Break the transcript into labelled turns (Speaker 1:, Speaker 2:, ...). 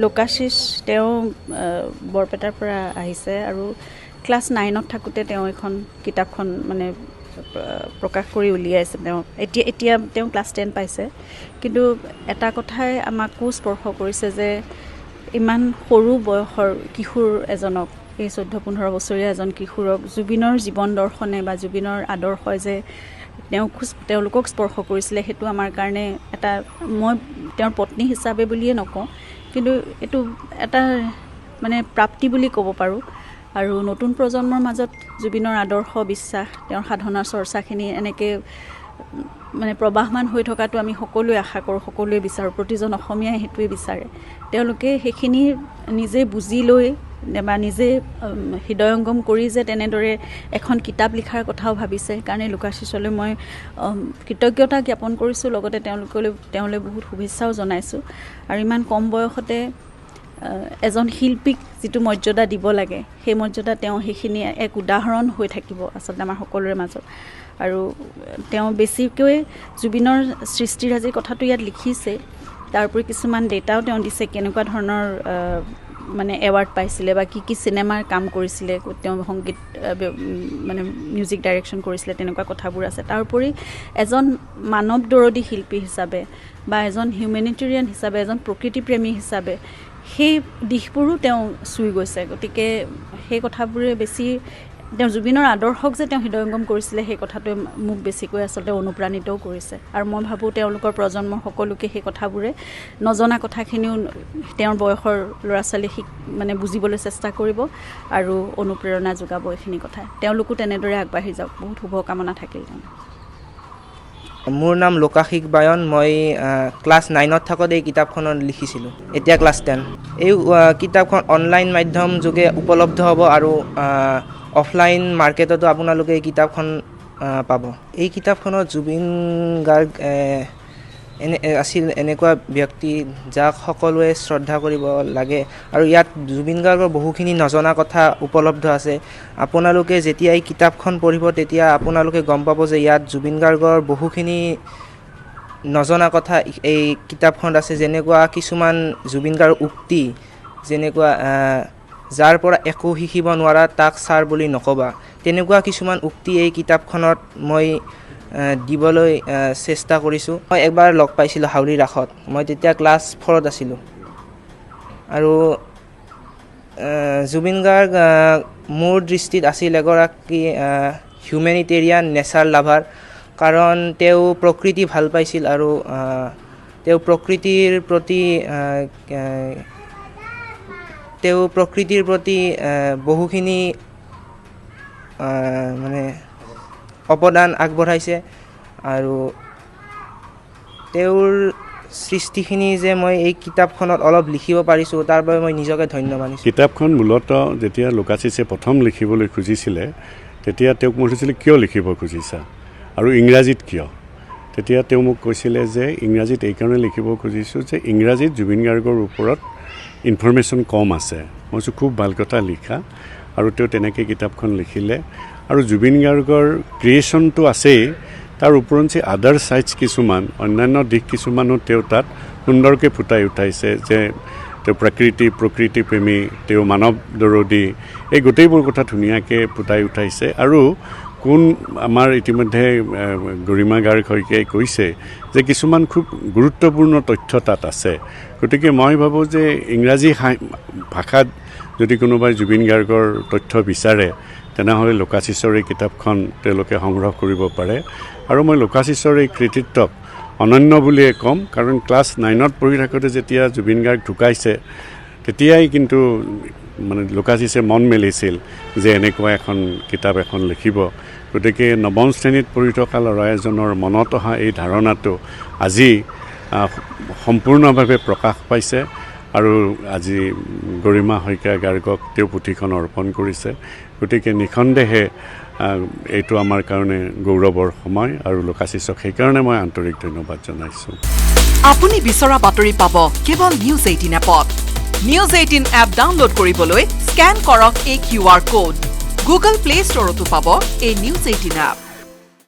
Speaker 1: লোকাশিস তেওঁ বৰপেটাৰ পৰা আহিছে আৰু ক্লাছ 9ত থাকোঁতে তেওঁ এখন কিতাপখন মানে প্ৰকাশ কৰি উলিয়াইছে তেওঁ এতিয়া তেওঁ ক্লাছ 10 পাইছে কিন্তু এটা কথাই আমাকো স্পৰ্শ কৰিছে যে ইমান সৰু বয়সৰ কিশোৰ এজনক এই 14-15 বছৰীয়া এজন কিশোৰক জুবিনৰ জীৱন দৰ্শনে বা জুবিনৰ আদৰ্শই যে তেওঁলোকক স্পৰ্শ কৰিছিলে সেইটো আমাৰ কাৰণে এটা মই তেওঁৰ পত্নী হিচাপে বুলিয়ে নকওঁ কিন্তু এইটো এটা মানে প্ৰাপ্তি বুলি ক'ব পাৰোঁ আৰু নতুন প্ৰজন্মৰ মাজত জুবিনৰ আদৰ্শ বিশ্বাস তেওঁৰ সাধনাৰ চৰ্চাখিনি এনেকৈ মানে প্ৰবাহমান হৈ থকাটো আমি সকলোৱে আশা কৰোঁ সকলোৱে বিচাৰোঁ প্ৰতিজন অসমীয়াই সেইটোৱে বিচাৰে তেওঁলোকে সেইখিনি নিজে বুজি লৈ বা নিজে হৃদয়ংগম কৰি যে তেনেদৰে এখন কিতাপ লিখাৰ কথাও ভাবিছে সেইকাৰণে লোকাশিসলৈ মই কৃতজ্ঞতা জ্ঞাপন কৰিছোঁ লগতে তেওঁলৈ বহুত শুভেচ্ছাও জনাইছোঁ আৰু ইমান কম বয়সতে এজন শিল্পীক যিটো মৰ্যাদা দিব লাগে সেই মৰ্যাদা তেওঁ সেইখিনি এক উদাহৰণ হৈ থাকিব আচলতে আমাৰ সকলোৰে মাজত আৰু তেওঁ বেছিকৈ জুবিনৰ সৃষ্টিৰাজিৰ কথাটো ইয়াত লিখিছে তাৰ উপৰি কিছুমান ডেটাও তেওঁ দিছে কেনেকুৱা ধৰণৰ মানে এৱাৰ্ড পাইছিলে বা কি চিনেমাৰ কাম কৰিছিলে তেওঁ সংগীত মানে মিউজিক ডাইৰেকশ্যন কৰিছিলে তেনেকুৱা কথাবোৰ আছে তাৰ উপৰি এজন মানৱ দৰদী শিল্পী হিচাপে বা এজন হিউমেনিটেৰিয়ান হিচাপে এজন প্ৰকৃতিপ্ৰেমী হিচাপে সেই দিশবোৰো তেওঁ চুই গৈছে গতিকে সেই কথাবোৰে বেছি তেওঁ জুবিনৰ আদৰ্শক যে তেওঁ হৃদয়ংগম কৰিছিলে সেই কথাটোৱে মোক বেছিকৈ আচলতে অনুপ্ৰাণিতও কৰিছে আৰু মই ভাবোঁ তেওঁলোকৰ প্ৰজন্মৰ সকলোকে সেই কথাবোৰে নজনা কথাখিনিও তেওঁৰ বয়সৰ ল'ৰা ছোৱালী মানে বুজিবলৈ চেষ্টা কৰিব আৰু অনুপ্ৰেৰণা যোগাব এইখিনি কথাই তেওঁলোকো তেনেদৰে আগবাঢ়ি যাওক বহুত শুভকামনা থাকিল
Speaker 2: মোৰ নাম লোকাশিস বায়ন মই ক্লাছ 9ত থাকোঁতে এই কিতাপখনত লিখিছিলোঁ এতিয়া ক্লাছ 10 এই কিতাপখন অনলাইন মাধ্যম যোগে উপলব্ধ হ'ব আৰু অফলাইন মাৰ্কেটতো আপোনালোকে এই কিতাপখন পাব এই কিতাপখনত জুবিন গাৰ্গ আছিল এনেকুৱা ব্যক্তি যাক সকলোৱে শ্ৰদ্ধা কৰিব লাগে আৰু ইয়াত জুবিন গাৰ্গৰ বহুখিনি নজনা কথা উপলব্ধ আছে আপোনালোকে যেতিয়া এই কিতাপখন পঢ়িব তেতিয়া আপোনালোকে গম পাব যে ইয়াত জুবিন গাৰ্গৰ বহুখিনি নজনা কথা এই কিতাপখনত আছে যেনেকুৱা কিছুমান জুবিন গাৰ্গৰ উক্তি যেনেকুৱা যাৰ পৰা একো শিকিব নোৱাৰা তাক ছাৰ বুলি নকবা তেনেকুৱা কিছুমান উক্তি এই কিতাপখনত মই দিবলৈ চেষ্টা কৰিছোঁ মই একবাৰ লগ পাইছিলোঁ হাউলি ৰাসত মই তেতিয়া ক্লাছ 4ত আছিলোঁ আৰু জুবিন গাৰ্গ মোৰ দৃষ্টিত আছিল এগৰাকী হিউমেনিটেৰিয়ান নেচাৰ লাভাৰ কাৰণ তেওঁ প্ৰকৃতি ভাল পাইছিল আৰু তেওঁ প্ৰকৃতিৰ প্ৰতি বহুখিনি মানে অৱদান আগবঢ়াইছে আৰু তেওঁৰ সৃষ্টিখিনি যে মই এই কিতাপখনত অলপ লিখিব পাৰিছোঁ তাৰ বাবে মই নিজকে ধন্য মানিছোঁ
Speaker 3: কিতাপখন মূলতঃ যেতিয়া লোকাশিসে প্ৰথম লিখিবলৈ খুজিছিলে তেতিয়া তেওঁক মই সুধিছিলোঁ কিয় লিখিব খুজিছা আৰু ইংৰাজীত কিয় তেতিয়া তেওঁ মোক কৈছিলে যে ইংৰাজীত এইকাৰণে লিখিব খুজিছোঁ যে ইংৰাজীত জুবিন গাৰ্গৰ ওপৰত ইনফৰমেশ্যন কম আছে মই কৈছোঁ খুব ভাল কথা লিখা আৰু তেওঁ তেনেকৈ কিতাপখন লিখিলে আৰু জুবিন গাৰ্গৰ ক্ৰিয়েশ্যনটো আছেই তাৰ ওপৰঞ্চি আদাৰ ছাইডছ কিছুমান অন্যান্য দিশ কিছুমানো তেওঁ তাত সুন্দৰকৈ ফুটাই উঠাইছে যে তেওঁ প্ৰকৃতিপ্ৰেমী তেওঁ মানৱ দৰদী এই গোটেইবোৰ কথা ধুনীয়াকৈ ফুটাই উঠাইছে আৰু কোন আমাৰ ইতিমধ্যে গৰিমা গাৰ্গ শইকীয়াই কৈছে যে কিছুমান খুব গুৰুত্বপূৰ্ণ তথ্য তাত আছে গতিকে মই ভাবোঁ যে ইংৰাজী ভাষাত যদি কোনোবাই জুবিন গাৰ্গৰ তথ্য বিচাৰে তেনেহ'লে লোকাশিসৰ এই কিতাপখন তেওঁলোকে সংগ্ৰহ কৰিব পাৰে আৰু মই লোকাশিসৰ এই কৃতিত্বক অনন্য বুলিয়ে ক'ম কাৰণ ক্লাছ 9ত পঢ়ি থাকোঁতে যেতিয়া জুবিন গাৰ্গ ঢুকাইছে তেতিয়াই কিন্তু মানে লোকাশিসে মন মেলিছিল যে এনেকুৱা এখন কিতাপ এখন লিখিব গতিকে 9ম শ্ৰেণীত পঢ়ি থকা ল'ৰা এজনৰ মনত অহা এই ধাৰণাটো আজি সম্পূৰ্ণভাৱে প্ৰকাশ পাইছে আৰু আজি গৰিমা শইকীয়া গাৰ্গক তেওঁ পুথিখন অৰ্পণ কৰিছে গতিকে নিঃসন্দেহে এইটো আমাৰ কাৰণে গৌৰৱৰ সময় আৰু লোকাশিসক সেইকাৰণে মই আন্তৰিক ধন্যবাদ জনাইছোঁ
Speaker 4: আপুনি বিচৰা বাতৰি পাব কেৱল নিউজ 18 এপত নিউজ 18 এপ ডাউনলোড কৰিবলৈ স্ক্যান কৰক এই QR কোড গুগল প্লে ষ্টৰতো পাব এই নিউজ 18 এপ